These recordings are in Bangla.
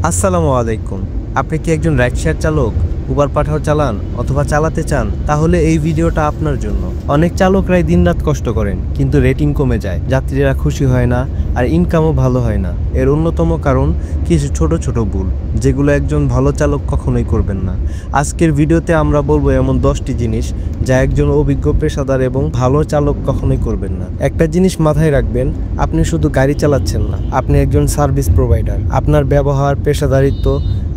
আসসালামু আলাইকুম। আপনি কি একজন রাইড শেয়ার চালক, উবার পাঠাও চালান অথবা চালাতে চান? তাহলে এই ভিডিওটা আপনার জন্য। অনেক চালকরাই দিনরাত কষ্ট করেন, কিন্তু রেটিং কমে যায়, যাত্রীরা খুশি হয় না, আর ইনকামও ভালো হয় না। এর অন্যতম কারণ কিছু ছোট ছোট ভুল, যেগুলো একজন ভালো চালক কখনোই করবেন না। আজকের ভিডিওতে আমরা বলবো এমন 10টি জিনিস যা একজন অভিজ্ঞ পেশাদার এবং ভালো চালক কখনোই করবেন না। একটা জিনিস মাথায় রাখবেন, আপনি শুধু গাড়ি চালাচ্ছেন না, আপনি একজন সার্ভিস প্রোভাইডার। আপনার ব্যবহার, পেশাদারিত্ব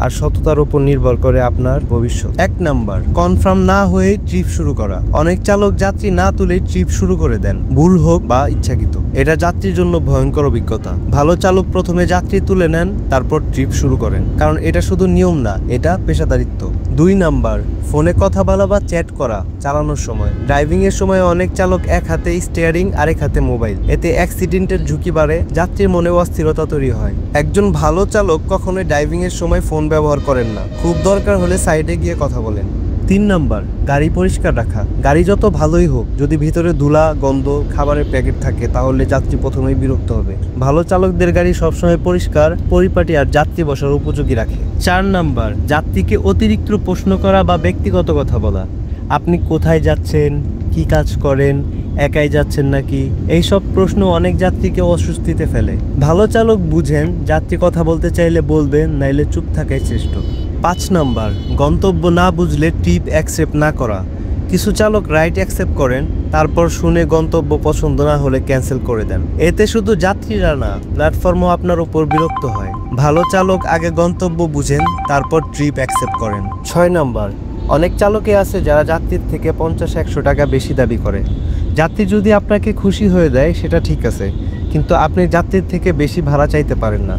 আর সততার উপর নির্ভর করে আপনার ভবিষ্যৎ। 1 নাম্বার, কনফার্ম না হয়ে ট্রিপ শুরু করা। অনেক চালক যাত্রী না তুলে ট্রিপ শুরু করে দেন, ভুল হোক বা ইচ্ছাকৃত। এটা যাত্রীর জন্য ভয়ঙ্কর অভিজ্ঞতা। ভালো চালক প্রথমে যাত্রী তুলে নেন, তারপর ট্রিপ শুরু করেন, কারণ এটা শুধু নিয়ম না, এটা পেশাদারিত্ব। 2 নাম্বার, ফোনে কথা বলা বা চ্যাট করা চালানোর সময়। ড্রাইভিং এর সময় অনেক চালক এক হাতে স্টিয়ারিং, আরেক হাতে মোবাইল। এতে অ্যাক্সিডেন্টের ঝুঁকি বাড়ে, যাত্রীর মনে অস্থিরতা তৈরি হয়। একজন ভালো চালক কখনোই ড্রাইভিং এর সময় ফোন ব্যবহার করেন না। খুব দরকার হলে সাইডে গিয়ে কথা বলেন। 3 নাম্বার, গাড়ি পরিষ্কার রাখা। গাড়ি যত ভালোই হোক, যদি ভিতরে ধুলা, গন্ধ, খাবারের প্যাকেট থাকে, তাহলে যাত্রী প্রথমেই বিরক্ত হবে। ভালো চালকদের গাড়ি সবসময় পরিষ্কার, পরিপাটি আর যাত্রী বসার উপযোগী রাখে। 4 নাম্বার, যাত্রীকে অতিরিক্ত প্রশ্ন করা বা ব্যক্তিগত কথা বলা। আপনি কোথায় যাচ্ছেন, কি কাজ করেন, একাই যাচ্ছেন নাকি, এইসব প্রশ্ন অনেক যাত্রীকে অস্বস্তিতে ফেলে। ভালো চালক বুঝেন, যাত্রী কথা বলতে চাইলে বলবেন, নাইলে চুপ থাকাই শ্রেষ্ঠ। 5 নাম্বার, গন্তব্য না বুঝলে ট্রিপ অ্যাকসেপ্ট না করা। কিছু চালক রাইড অ্যাকসেপ্ট করেন, তারপর শুনে গন্তব্য পছন্দ না হলে ক্যান্সেল করে দেন। এতে শুধু যাত্রীরা না, প্ল্যাটফর্মও আপনার উপর বিরক্ত হয়। ভালো চালক আগে গন্তব্য বুঝেন, তারপর ট্রিপ অ্যাকসেপ্ট করেন। 6 নাম্বার, অনেক চালকে আছে যারা যাত্রীর থেকে 50-100 টাকা বেশি দাবি করে। যাত্রী যদি আপনাকে খুশি হয়ে দেয় সেটা ঠিক আছে, কিন্তু আপনি যাত্রীর থেকে বেশি ভাড়া চাইতে পারেন না।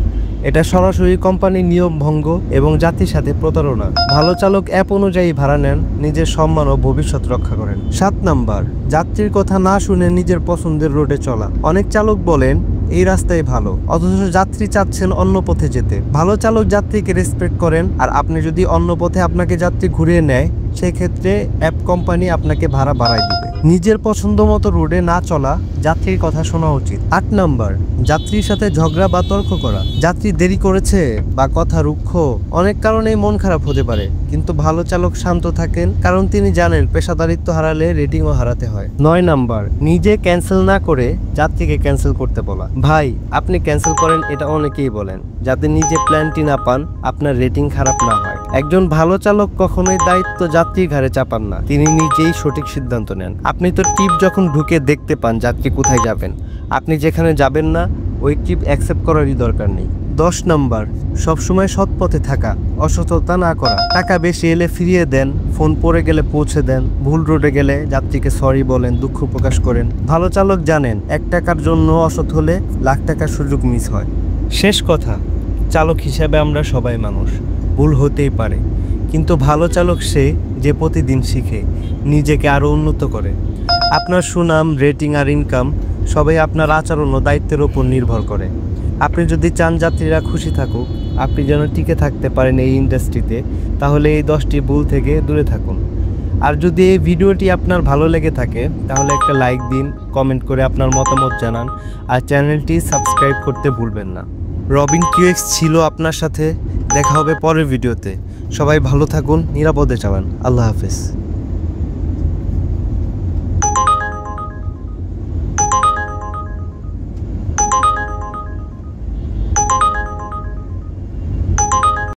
এটা সরাসরি কোম্পানির নিয়ম ভঙ্গ এবং যাত্রীর সাথে প্রতারণা। ভালো চালক অ্যাপ অনুযায়ী ভাড়া নেন, নিজের সম্মান ও ভবিষ্যৎ রক্ষা করেন। 7 নাম্বার, যাত্রীর কথা না শুনে নিজের পছন্দের রোডে চলা। অনেক চালক বলেন এই রাস্তায় ভালো, অথচ যাত্রী চাচ্ছেন অন্য পথে যেতে। ভালো চালক যাত্রীকে রেসপেক্ট করেন, আর আপনি যদি অন্য পথে আপনাকে যাত্রী ঘুরিয়ে নেয়, সেক্ষেত্রে অ্যাপ কোম্পানি আপনাকে ভাড়া বাড়ায় দিবে। নিজের পছন্দ মতো রোডে না চলা, যাত্রীর কথা শোনা উচিত। 8 নাম্বার, যাত্রীর সাথে ঝগড়া বা তর্ক করা। যাত্রী দেরি করেছে বা কথা রুক্ষ, অনেক কারণেই মন খারাপ হতে পারে, কিন্তু ভালো চালক শান্ত থাকেন, কারণ তিনি জানেন পেশাদারিত্ব হারালে রেটিংও হারাতে হয়। 9 নাম্বার, নিজে ক্যান্সেল না করে যাত্রীকে ক্যান্সেল করতে বলা। ভাই, আপনি ক্যান্সেল করেন, এটা অনেকেই বলেন, যাতে নিজে প্ল্যানটি না পান, আপনার রেটিং খারাপ না হয়। একজন ভালো চালক কখনোই দায়িত্ব যাত্রীর ঘাড়ে চাপান না, তিনি নিজেই সঠিক সিদ্ধান্ত নেন। আপনি তো ট্রিপ যখন ঢুকে দেখতে পান যাত্রী কোথায় যাবেন, আপনি যেখানে যাবেন না ওই ট্রিপ অ্যাকসেপ্ট করারই দরকার নেই। 10 নাম্বার, সবসময় সৎ পথে থাকা, অসততা না করা। টাকা বেশি এলে ফিরিয়ে দেন, ফোন পড়ে গেলে পৌঁছে দেন, ভুল রোডে গেলে যাত্রীকে সরি বলেন, দুঃখ প্রকাশ করেন। ভালো চালক জানেন 1 টাকার জন্য অসৎ হলে লাখ টাকার সুযোগ মিস হয়। শেষ কথা, চালক হিসেবে আমরা সবাই মানুষ, ভুল হতেই পারে, কিন্তু ভালো চালক সে যে প্রতিদিন শিখে, নিজেকে আরও উন্নত করে। আপনার সুনাম, রেটিং আর ইনকাম সবাই আপনার আচরণ ও দায়িত্বের উপর নির্ভর করে। আপনি যদি চান যাত্রীরা খুশি থাকুক, আপনি যেন টিকে থাকতে পারেন এই ইন্ডাস্ট্রিতে, তাহলে এই 10টি ভুল থেকে দূরে থাকুন। আর যদি এই ভিডিওটি আপনার ভালো লেগে থাকে, তাহলে একটা লাইক দিন, কমেন্ট করে আপনার মতামত জানান, আর চ্যানেলটি সাবস্ক্রাইব করতে ভুলবেন না। রবিন QX ছিল আপনার সাথে, দেখা হবে পরের ভিডিওতে। সবাই ভালো থাকুন, নিরাপদে চালান। আল্লাহ হাফেজ।